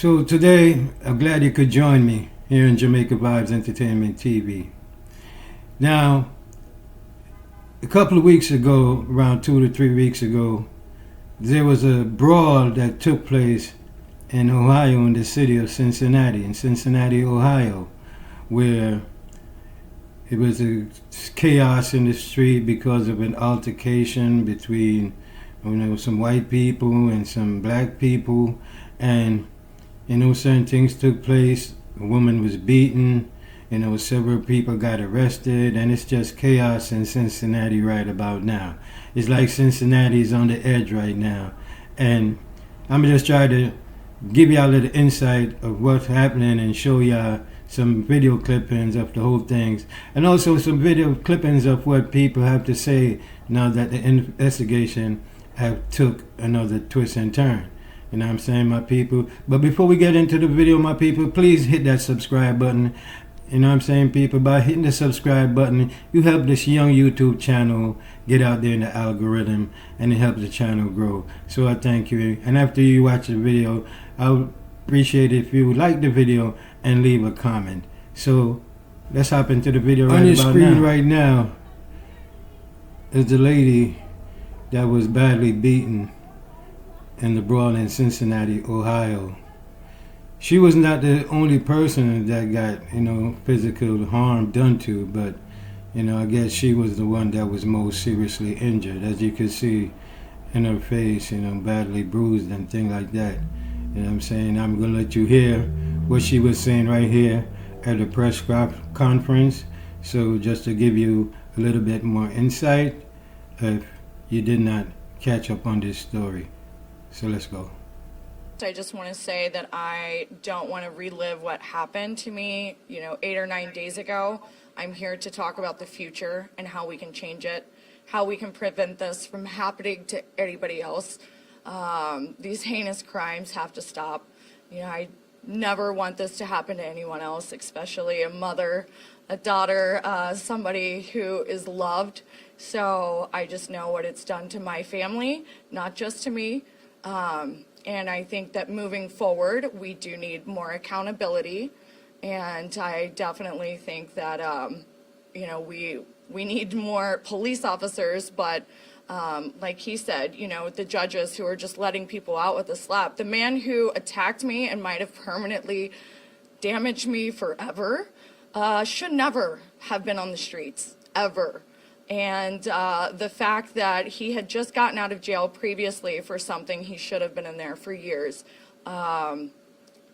So today, I'm glad you could join me here in Jamaica Vibes Entertainment TV. Now, a couple of weeks ago, around 2 to 3 weeks ago, there was a brawl that took place in Ohio, in the city of Cincinnati, in Cincinati, Ohio, where it was a chaos in the street because of an altercation between, some white people and some black people, and certain things took place. A woman was beaten, several people got arrested, and it's just chaos in Cincinnati right about now. It's like Cincinnati's on the edge right now. And I'm just trying to give y'all a little insight of what's happening and show y'all some video clippings of the whole things, and also some video clippings of what people have to say now that the investigation have took another twist and turn. You know what I'm saying, my people? But before we get into the video, my people, please hit that subscribe button. You know what I'm saying, people? By hitting the subscribe button, you help this young YouTube channel get out there in the algorithm, and it helps the channel grow. So I thank you. And after you watch the video, I would appreciate it if you would like the video and leave a comment. So let's hop into the video right about now. On your screen right now is the lady that was badly beaten in the brawl in Cincinnati, Ohio. She was not the only person that got, physical harm done to, but, I guess she was the one that was most seriously injured, as you can see in her face, badly bruised and things like that. You know what I'm saying? I'm going to let you hear what she was saying right here at the press conference. So just to give you a little bit more insight if you did not catch up on this story. So let's go. I just want to say that I don't want to relive what happened to me, 8 or 9 days ago. I'm here to talk about the future and how we can change it, how we can prevent this from happening to anybody else. These heinous crimes have to stop. I never want this to happen to anyone else, especially a mother, a daughter, somebody who is loved. So I just know what it's done to my family, not just to me. And I think that moving forward, we do need more accountability. And I definitely think that, we need more police officers, but like he said, the judges who are just letting people out with a slap. The man who attacked me and might have permanently damaged me forever should never have been on the streets, ever. And the fact that he had just gotten out of jail previously for something he should have been in there for years,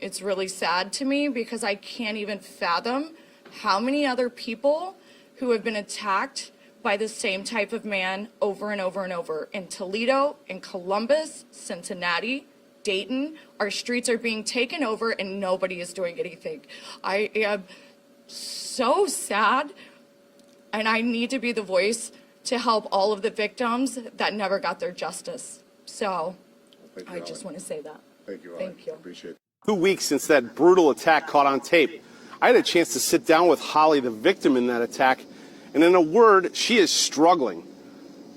it's really sad to me because I can't even fathom how many other people who have been attacked by the same type of man over and over and over. In Toledo, in Columbus, Cincinnati, Dayton, our streets are being taken over and nobody is doing anything. I am so sad, and I need to be the voice to help all of the victims that never got their justice. So I just want to say that. Thank you, Thank you. Appreciate it. 2 weeks since that brutal attack caught on tape, I had a chance to sit down with Holly, the victim in that attack, and in a word, she is struggling.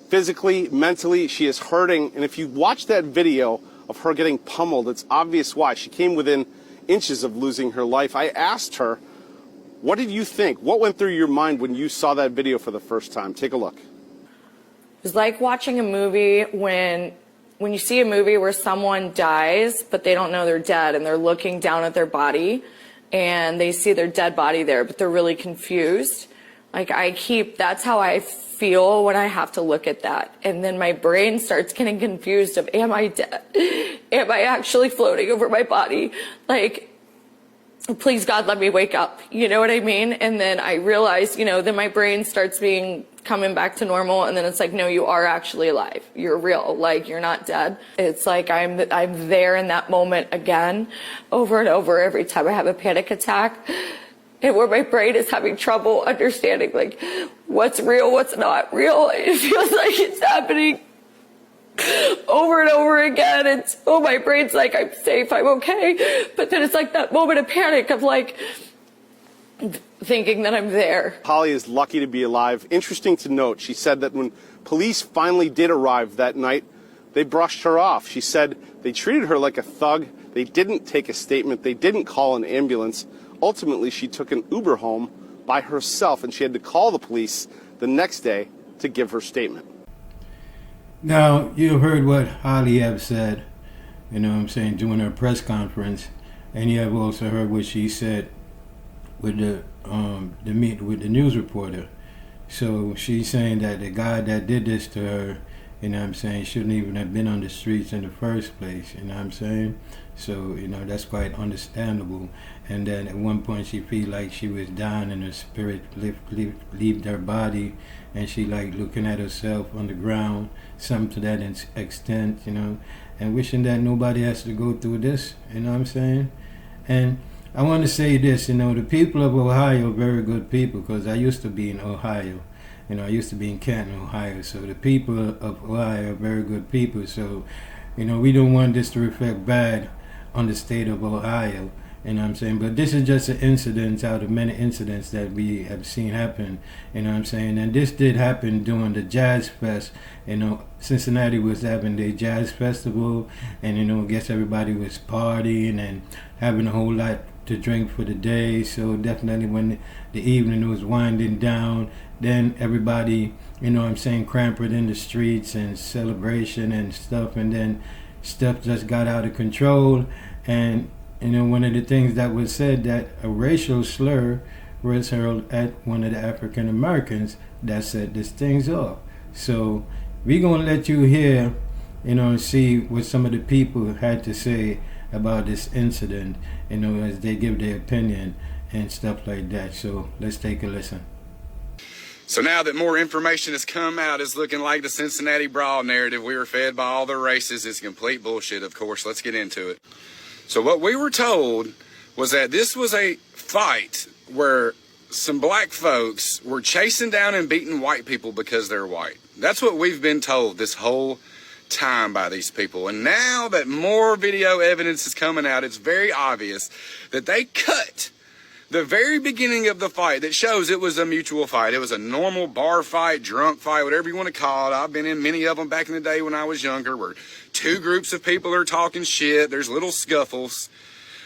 Physically, mentally, she is hurting, and if you watch that video of her getting pummeled, it's obvious why. She came within inches of losing her life. I asked her, what did you think? What went through your mind when you saw that video for the first time? Take a look. It was like watching a movie when you see a movie where someone dies, but they don't know they're dead, and they're looking down at their body, and they see their dead body there, but they're really confused. That's how I feel when I have to look at that. And then my brain starts getting confused of, am I dead? Am I actually floating over my body? Please God, let me wake up. You know what I mean? And then I realize, then my brain starts coming back to normal. And then it's like, no, you are actually alive. You're real. You're not dead. It's like I'm there in that moment again, over and over every time I have a panic attack. And where my brain is having trouble understanding, what's real, what's not real. It feels like it's happening over and over again. And my brain's like, I'm safe, I'm okay. But then it's like that moment of panic of thinking that I'm there. Holly is lucky to be alive. Interesting to note, she said that when police finally did arrive that night, they brushed her off. She said they treated her like a thug, They didn't take a statement. They didn't call an ambulance. Ultimately, she took an Uber home by herself, and she had to call the police the next day to give her statement. Now, you heard what Holly have said, you know what I'm saying, during her press conference, and you have also heard what she said with the meet with the news reporter. So she's saying that the guy that did this to her, you know what I'm saying, shouldn't even have been on the streets in the first place, you know what I'm saying? So, you know, that's quite understandable. And then at one point she feel like she was down and her spirit leave her body, and she like looking at herself on the ground, something to that extent, you know, and wishing that nobody has to go through this, you know what I'm saying? And I want to say this, you know, the people of Ohio are very good people, because I used to be in Ohio. You know, I used to be in Canton, Ohio. So the people of Ohio are very good people. So, you know, we don't want this to reflect bad on the state of Ohio. You know what I'm saying? But this is just an incident out of many incidents that we have seen happen. You know what I'm saying? And this did happen during the Jazz Fest. You know, Cincinnati was having their Jazz Festival. And, you know, I guess everybody was partying and having a whole lot to drink for the day. So definitely when the evening was winding down, then everybody, you know what I'm saying, cramped in the streets and celebration and stuff. And then stuff just got out of control. And you know, one of the things that was said, that a racial slur was hurled at one of the African Americans that set this things off. So we're gonna let you hear, you know, and see what some of the people had to say about this incident, you know, as they give their opinion and stuff like that. So let's take a listen. So now that more information has come out, it's looking like the Cincinnati Brawl narrative we were fed by all the races is complete bullshit, of course. Let's get into it. So what we were told was that this was a fight where some black folks were chasing down and beating white people because they're white. That's what we've been told this whole time by these people. And now that more video evidence is coming out, it's very obvious that they cut the very beginning of the fight that shows it was a mutual fight. It was a normal bar fight, drunk fight, whatever you want to call it. I've been in many of them back in the day when I was younger, where two groups of people are talking shit. There's little scuffles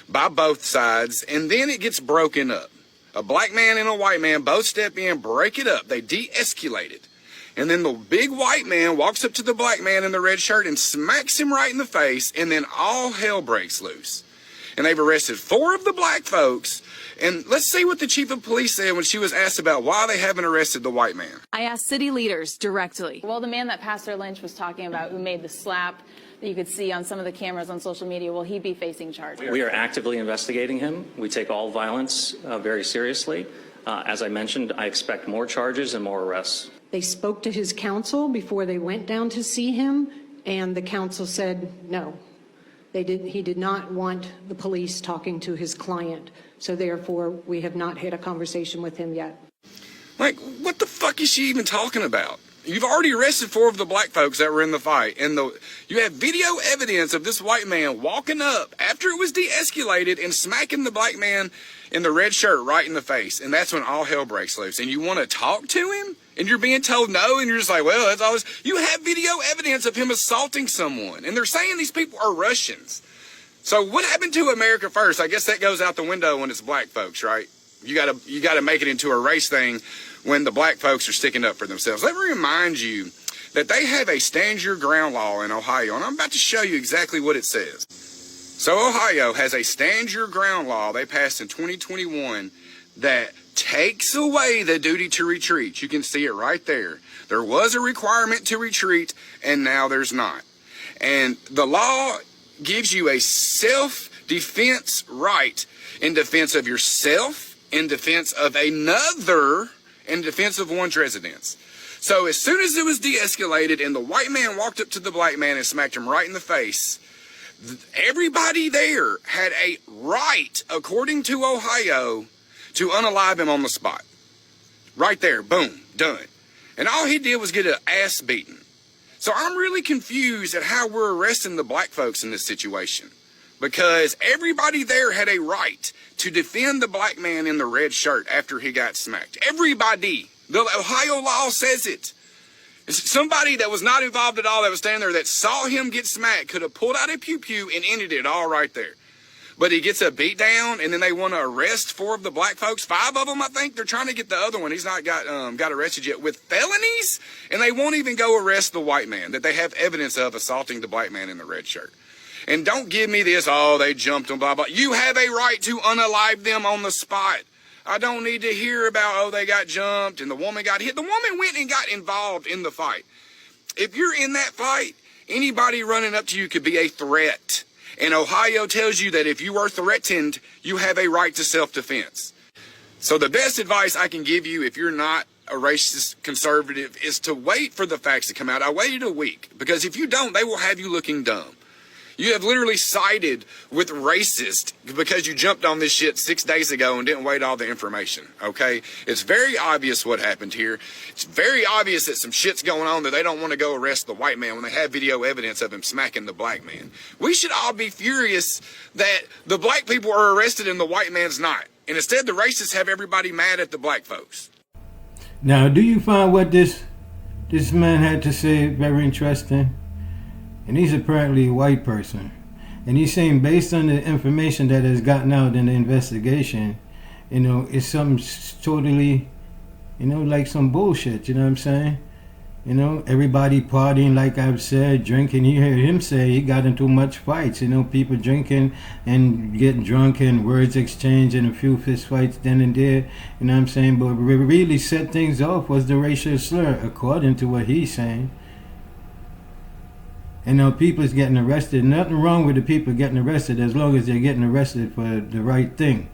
by both sides, and then it gets broken up. A black man and a white man both step in, break it up. They de-escalate it. And then the big white man walks up to the black man in the red shirt and smacks him right in the face, and then all hell breaks loose. And they've arrested 4 of the black folks. And let's see what the chief of police said when she was asked about why they haven't arrested the white man. I asked city leaders directly. Well, the man that Pastor Lynch was talking about, who made the slap that you could see on some of the cameras on social media, will he be facing charges? We are actively investigating him. We take all violence very seriously. As I mentioned, I expect more charges and more arrests. They spoke to his counsel before they went down to see him, and the counsel said no. He did not want the police talking to his client. So therefore, we have not had a conversation with him yet. Like, what the fuck is she even talking about? You've already arrested 4 of the black folks that were in the fight, and you have video evidence of this white man walking up after it was de-escalated and smacking the black man in the red shirt right in the face, and that's when all hell breaks loose. And you want to talk to him, and you're being told no, and you're just like, well, that's all this. You have video evidence of him assaulting someone, and they're saying these people are Russians. So what happened to America first? I guess that goes out the window when it's black folks, right? You gotta make it into a race thing when the black folks are sticking up for themselves. Let me remind you that they have a stand your ground law in Ohio, and I'm about to show you exactly what it says. So Ohio has a stand your ground law they passed in 2021 that takes away the duty to retreat. You can see it right there. There was a requirement to retreat, and now there's not. And the law gives you a self-defense right in defense of yourself, in defense of another, in defense of one's residence. So as soon as it was de-escalated and the white man walked up to the black man and smacked him right in the face, everybody there had a right, according to Ohio, to unalive him on the spot. Right there, boom, done. And all he did was get an ass beaten. So I'm really confused at how we're arresting the black folks in this situation, because everybody there had a right to defend the black man in the red shirt after he got smacked. Everybody. The Ohio law says it. Somebody that was not involved at all, that was standing there, that saw him get smacked, could have pulled out a pew-pew and ended it all right there. But he gets a beat down, and then they want to arrest 4 of the black folks. 5 of them, I think. They're trying to get the other one. He's not got arrested yet with felonies, and they won't even go arrest the white man that they have evidence of assaulting the black man in the red shirt. And don't give me this, oh, they jumped him, blah, blah. You have a right to unalive them on the spot. I don't need to hear about, oh, they got jumped and the woman got hit. The woman went and got involved in the fight. If you're in that fight, anybody running up to you could be a threat. And Ohio tells you that if you are threatened, you have a right to self-defense. So the best advice I can give you if you're not a racist conservative is to wait for the facts to come out. I waited a week because if you don't, they will have you looking dumb. You have literally sided with racist because you jumped on this shit 6 days ago and didn't wait all the information, okay? It's very obvious what happened here. It's very obvious that some shit's going on that they don't want to go arrest the white man when they have video evidence of him smacking the black man. We should all be furious that the black people are arrested and the white man's not. And instead, the racists have everybody mad at the black folks. Now, do you find what this man had to say very interesting? And he's apparently a white person. And he's saying based on the information that has gotten out in the investigation, you know, it's something totally, you know, like some bullshit, you know what I'm saying? You know, everybody partying, like I've said, drinking. You hear him say he got into much fights, you know, people drinking and getting drunk and words exchanged and a few fist fights then and there, you know what I'm saying? But what really set things off was the racial slur, according to what he's saying. And now people's getting arrested. Nothing wrong with the people getting arrested as long as they're getting arrested for the right thing.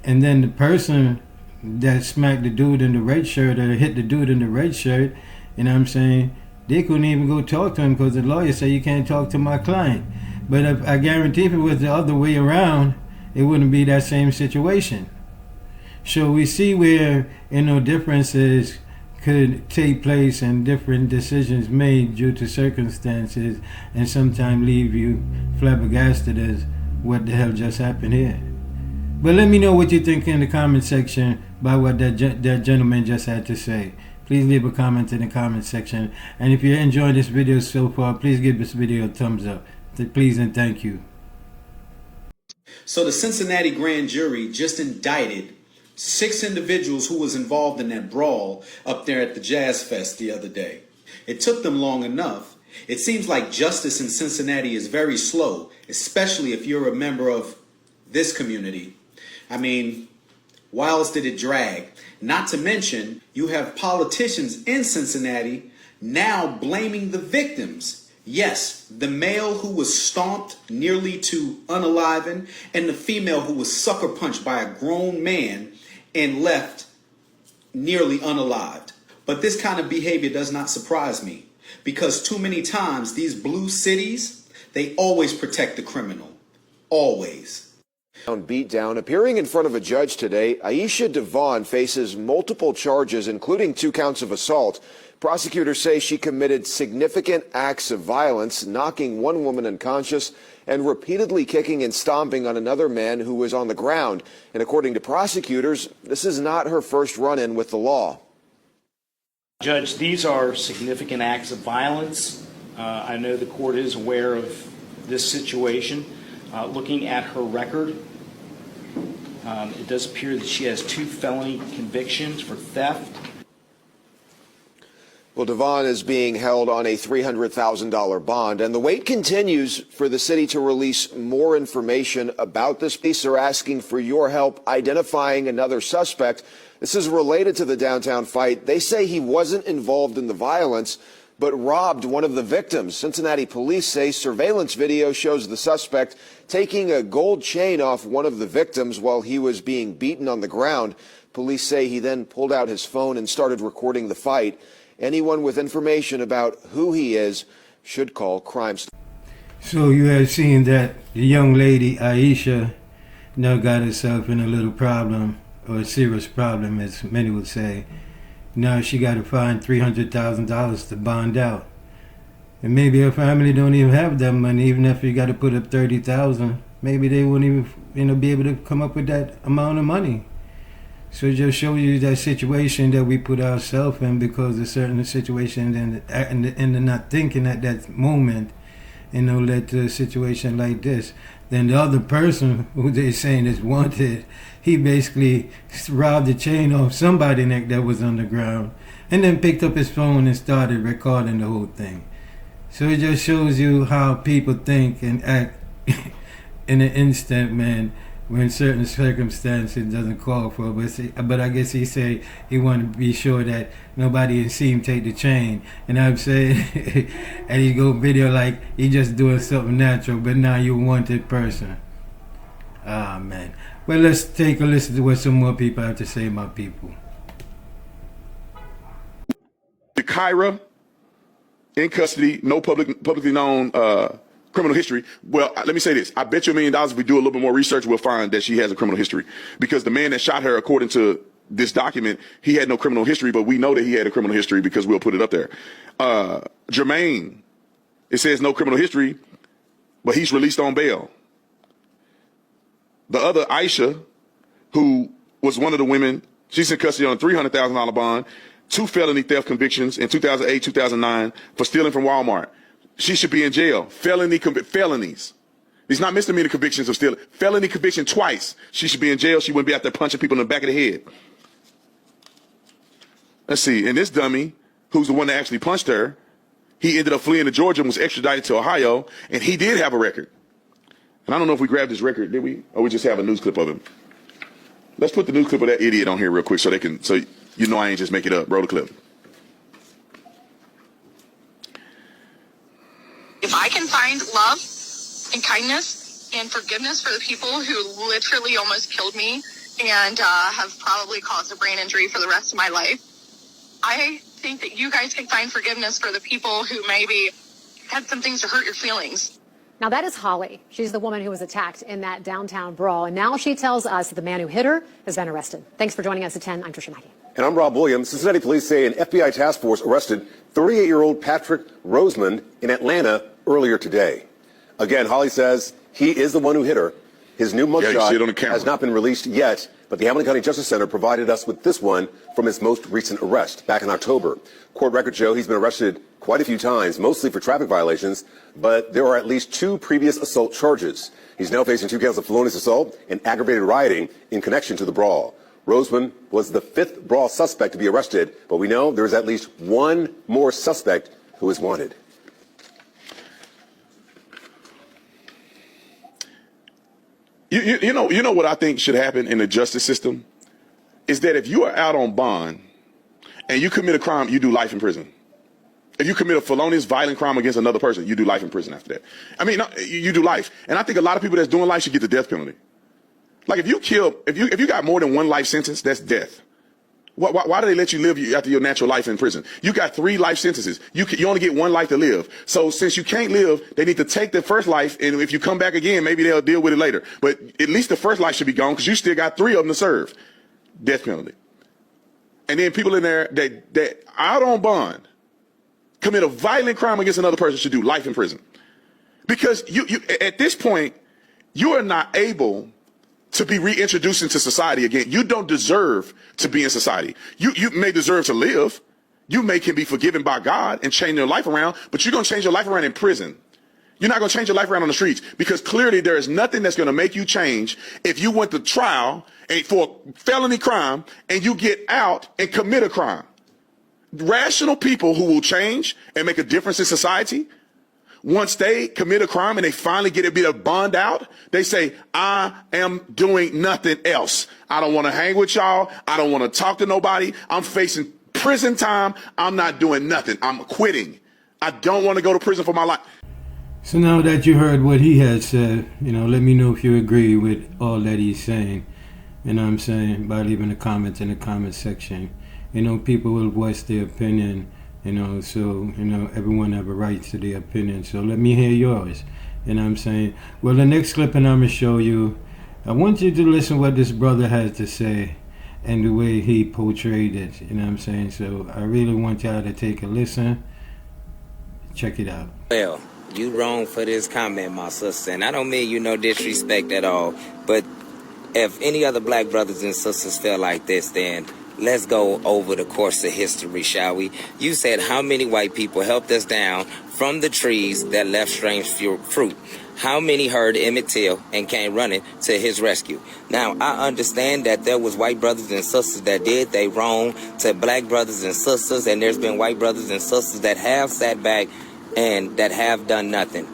And then the person that smacked the dude in the red shirt or hit the dude in the red shirt, you know what I'm saying, they couldn't even go talk to him because the lawyer said you can't talk to my client. But if, I guarantee if it was the other way around, it wouldn't be that same situation. So we see where, you know, differences could take place and different decisions made due to circumstances and sometimes leave you flabbergasted as what the hell just happened here. But let me know what you think in the comment section about what that gentleman just had to say. Please leave a comment in the comment section. And if you're enjoying this video so far, please give this video a thumbs up. Please and thank you. So the Cincinnati grand jury just indicted 6 individuals who was involved in that brawl up there at the Jazz Fest the other day. It took them long enough. It seems like justice in Cincinnati is very slow, especially if you're a member of this community. I mean, why else did it drag? Not to mention, you have politicians in Cincinnati now blaming the victims. Yes, the male who was stomped nearly to unaliving and the female who was sucker punched by a grown man and left nearly unalived. But this kind of behavior does not surprise me because too many times these blue cities, they always protect the criminal. Always. Beat down. Appearing in front of a judge today, Aisha Devon faces multiple charges, including 2 counts of assault. Prosecutors say she committed significant acts of violence, knocking one woman unconscious and repeatedly kicking and stomping on another man who was on the ground. And according to prosecutors, this is not her first run-in with the law. Judge, these are significant acts of violence. I know the court is aware of this situation. Looking at her record, it does appear that she has 2 felony convictions for theft. Well, Devon is being held on a $300,000 bond, and the wait continues for the city to release more information about this. Police are asking for your help identifying another suspect. This is related to the downtown fight. They say he wasn't involved in the violence, but robbed one of the victims. Cincinnati police say surveillance video shows the suspect taking a gold chain off one of the victims while he was being beaten on the ground. Police say he then pulled out his phone and started recording the fight. Anyone with information about who he is should call Crime Stoppers. So you have seen that the young lady, Aisha, now got herself in a little problem, or a serious problem, as many would say. Now she got to find $300,000 to bond out. And maybe her family don't even have that money, even if you got to put up $30,000. Maybe they won't even, be able to come up with that amount of money. So it just shows you that situation that we put ourselves in because of certain situations and not thinking at that moment, led to a situation like this. Then the other person who they're saying is wanted, he basically robbed the chain off somebody's neck that was on the ground and then picked up his phone and started recording the whole thing. So it just shows you how people think and act in an instant, man, when certain circumstances doesn't call for it. But I guess he said he wanted to be sure that nobody see him take the chain. And I'm saying, and he go video like he just doing something natural, but now you wanted person. Ah, man. Well, let's take a listen to what some more people have to say about people. Kyra in custody, no publicly known criminal history. Well, let me say this. I bet you $1 million if we do a little bit more research, we'll find that she has a criminal history. Because the man that shot her, according to this document, he had no criminal history, but we know that he had a criminal history because we'll put it up there. Jermaine, it says no criminal history, but he's released on bail. The other, Aisha, who was one of the women, she's in custody on a $300,000 bond, 2 felony theft convictions in 2008, 2009 for stealing from Walmart. She should be in jail. Felonies. These not misdemeanor convictions of stealing. Felony conviction twice. She should be in jail. She wouldn't be out there punching people in the back of the head. Let's see. And this dummy, who's the one that actually punched her, he ended up fleeing to Georgia and was extradited to Ohio, and he did have a record. And I don't know if we grabbed his record, did we? Or we just have a news clip of him. Let's put the news clip of that idiot on here real quick so you know I ain't just make it up. Roll the clip. If I can find love and kindness and forgiveness for the people who literally almost killed me and have probably caused a brain injury for the rest of my life, I think that you guys can find forgiveness for the people who maybe had some things to hurt your feelings. Now, that is Holly. She's the woman who was attacked in that downtown brawl. And now she tells us that the man who hit her has been arrested. Thanks for joining us at 10. I'm Trisha Mackey. And I'm Rob Williams. Cincinnati police say an FBI task force arrested 38-year-old Patrick Rosemond in Atlanta earlier today. Again, Holly says he is the one who hit her. His new mugshot has not been released yet, but the Hamilton County Justice Center provided us with this one from his most recent arrest back in October. Court records show he's been arrested quite a few times, mostly for traffic violations, but there are at least 2 previous assault charges. He's now facing 2 counts of felonious assault and aggravated rioting in connection to the brawl. Rosemond was the 5th brawl suspect to be arrested, but we know there's at least 1 more suspect who is wanted. You know what I think should happen in the justice system is that if you are out on bond and you commit a crime, you do life in prison. If you commit a felonious, violent crime against another person, you do life in prison after that. I mean, you do life. And I think a lot of people that's doing life should get the death penalty. Like if you got more than 1 life sentence, that's death. Why do they let you live after your natural life in prison? You got 3 life sentences. You only get 1 life to live. So since you can't live, they need to take the first life, and if you come back again, maybe they'll deal with it later. But at least the first life should be gone because you still got 3 of them to serve. Death penalty. And then people in there that out on bond commit a violent crime against another person should do life in prison. Because you at this point, you are not able to be reintroduced into society again. You don't deserve to be in society. You may deserve to live. You can be forgiven by God and change your life around, but you're going to change your life around in prison. You're not going to change your life around on the streets because clearly there is nothing that's going to make you change if you went to trial for a felony crime and you get out and commit a crime. Rational people who will change and make a difference in society, once they commit a crime and they finally get a bit of bond out, they say, I am doing nothing else. I don't want to hang with y'all. I don't want to talk to nobody. I'm facing prison time. I'm not doing nothing. I'm quitting. I don't want to go to prison for my life. So now that you heard what he has said, let me know if you agree with all that he's saying. You know what I'm saying? By leaving a comment in the comment section. People will voice their opinion. Everyone have a right to their opinion. So let me hear yours. You know what I'm saying? Well, the next clip I'm going to show you, I want you to listen what this brother has to say and the way he portrayed it. You know what I'm saying? So I really want y'all to take a listen. Check it out. Well, you wrong for this comment, my sister. And I don't mean you no disrespect at all. But if any other black brothers and sisters feel like this, then let's go over the course of history, shall we? You said how many white people helped us down from the trees that left strange fruit. How many heard Emmett Till and came running to his rescue? Now, I understand that there was white brothers and sisters that did they wrong to black brothers and sisters, and there's been white brothers and sisters that have sat back and that have done nothing.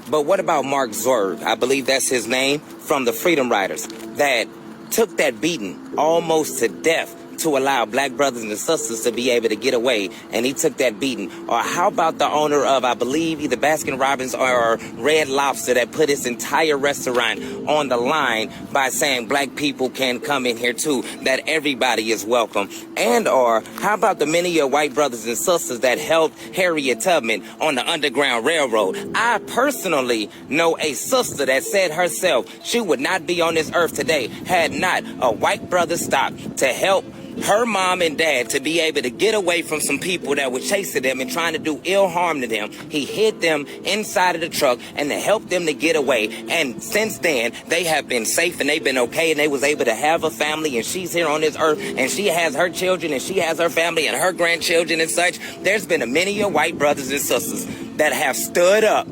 But what about Mark Zwerg? I believe that's his name, from the Freedom Riders, that took that beating almost to death to allow black brothers and sisters to be able to get away, and he took that beating. Or how about the owner of, I believe, either Baskin Robbins or Red Lobster, that put his entire restaurant on the line by saying black people can come in here too, that everybody is welcome? And or how about the many of your white brothers and sisters that helped Harriet Tubman on the Underground Railroad? I personally know a sister that said herself she would not be on this earth today had not a white brother stopped to help her mom and dad to be able to get away from some people that were chasing them and trying to do ill harm to them. He hid them inside of the truck and to help them to get away. And since then, they have been safe and they've been okay, and they was able to have a family, and she's here on this earth, and she has her children, and she has her family and her grandchildren and such. There's been a many of white brothers and sisters that have stood up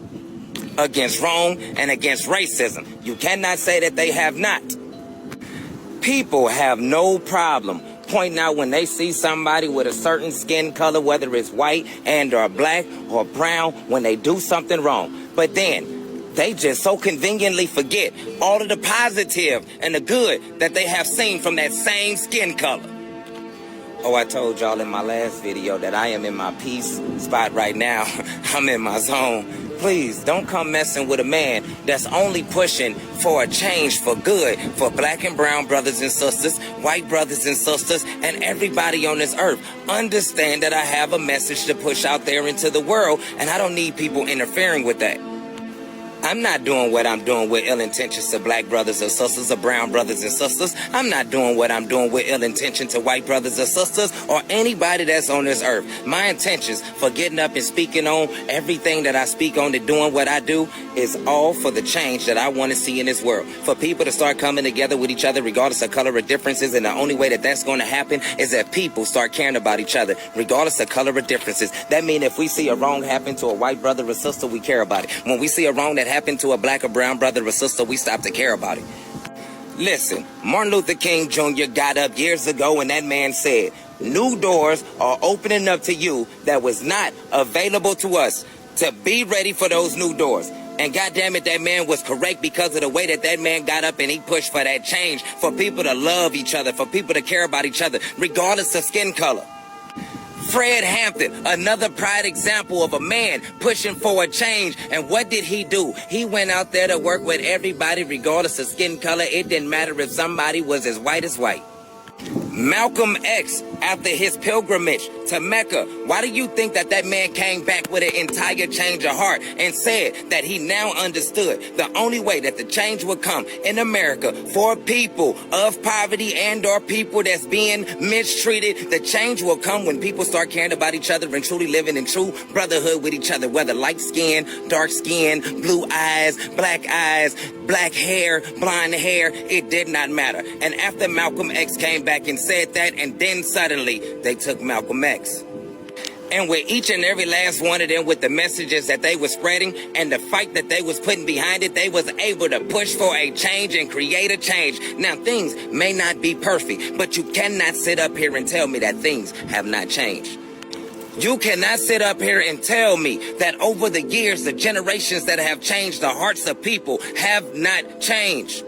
against wrong and against racism. You cannot say that they have not. People have no problem pointing out when they see somebody with a certain skin color, whether it's white and or black or brown, when they do something wrong. But then they just so conveniently forget all of the positive and the good that they have seen from that same skin color. Oh, I told y'all in my last video that I am in my peace spot right now. I'm in my zone. Please don't come messing with a man that's only pushing for a change for good for black and brown brothers and sisters, white brothers and sisters, and everybody on this earth. Understand that I have a message to push out there into the world, and I don't need people interfering with that. I'm not doing what I'm doing with ill intentions to black brothers or sisters or brown brothers and sisters. I'm not doing what I'm doing with ill intention to white brothers or sisters or anybody that's on this earth. My intentions for getting up and speaking on everything that I speak on and doing what I do is all for the change that I want to see in this world. For people to start coming together with each other regardless of color or differences, and the only way that that's going to happen is that people start caring about each other regardless of color or differences. That means if we see a wrong happen to a white brother or sister, we care about it. When we see a wrong that happened to a black or brown brother or sister, we stop to care about it. Listen, Martin Luther King Jr. got up years ago and that man said, new doors are opening up to you that was not available to us, to be ready for those new doors. And goddamn it, that man was correct, because of the way that man got up and he pushed for that change, for people to love each other, for people to care about each other, regardless of skin color. Fred Hampton, another pride example of a man pushing for a change. And what did he do? He went out there to work with everybody regardless of skin color. It didn't matter if somebody was as white as white. Malcolm X, after his pilgrimage to Mecca, why do you think that man came back with an entire change of heart and said that he now understood the only way that the change would come in America for people of poverty and or people that's being mistreated? The change will come when people start caring about each other and truly living in true brotherhood with each other, whether light skin, dark skin, blue eyes, black hair, blonde hair, it did not matter. And after Malcolm X came back and said that, and then suddenly they took Malcolm X. And with each and every last one of them, with the messages that they were spreading and the fight that they was putting behind it, they was able to push for a change and create a change. Now, things may not be perfect, but you cannot sit up here and tell me that things have not changed. You cannot sit up here and tell me that over the years, the generations that have changed the hearts of people have not changed.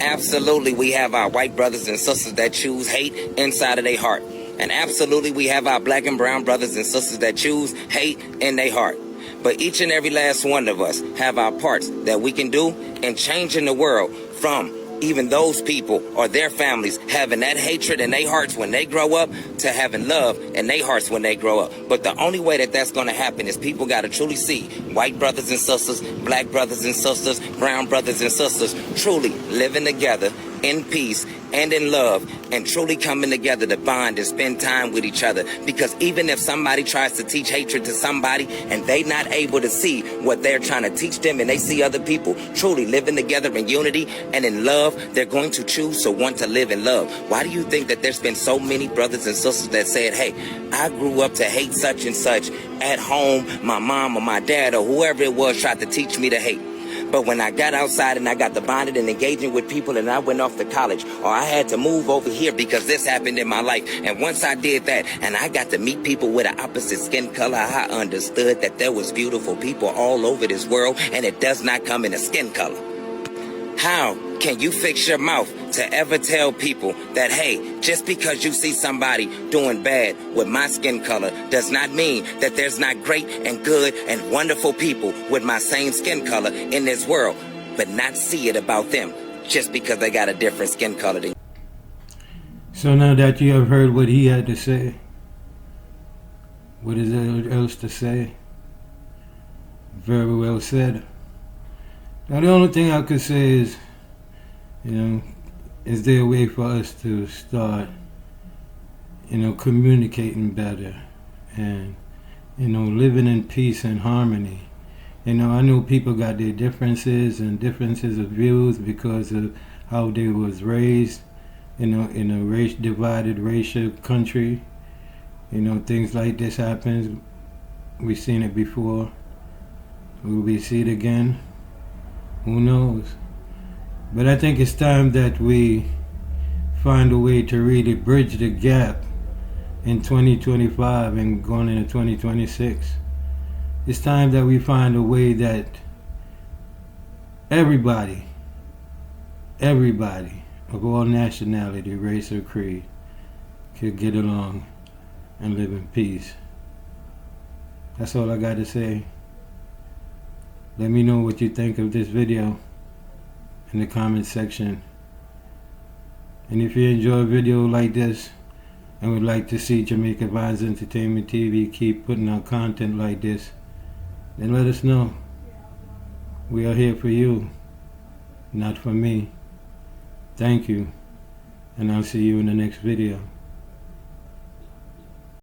Absolutely, we have our white brothers and sisters that choose hate inside of their heart. And absolutely, we have our black and brown brothers and sisters that choose hate in their heart. But each and every last one of us have our parts that we can do in changing the world from even those people or their families having that hatred in their hearts when they grow up to having love in their hearts when they grow up. But the only way that that's going to happen is people got to truly see white brothers and sisters, black brothers and sisters, brown brothers and sisters truly living together in peace and in love, and truly coming together to bond and spend time with each other. Because even if somebody tries to teach hatred to somebody and they not able to see what they're trying to teach them, and they see other people truly living together in unity and in love, they're going to choose to want to live in love. Why do you think that there's been so many brothers and sisters that said, hey, I grew up to hate such and such at home, my mom or my dad or whoever it was tried to teach me to hate. But when I got outside and I got the bonded and engaging with people and I went off to college, or I had to move over here because this happened in my life, and once I did that and I got to meet people with an opposite skin color, I understood that there was beautiful people all over this world, and it does not come in a skin color. How can you fix your mouth to ever tell people that, hey, just because you see somebody doing bad with my skin color does not mean that there's not great and good and wonderful people with my same skin color in this world, but not see it about them just because they got a different skin color than you. So now that you have heard what he had to say, what is there else to say? Very well said. Now the only thing I could say is, is there a way for us to start, communicating better and, living in peace and harmony. I know people got their differences and differences of views because of how they was raised, in a divided racial country. Things like this happens. We've seen it before. Will we see it again? Who knows? But I think it's time that we find a way to really bridge the gap in 2025 and going into 2026. It's time that we find a way that everybody of all nationality, race, or creed could get along and live in peace. That's all I got to say. Let me know what you think of this video in the comment section. And if you enjoy a video like this and would like to see Jamaica Vibes Entertainment TV keep putting out content like this, then let us know. We are here for you, not for me. Thank you, and I'll see you in the next video.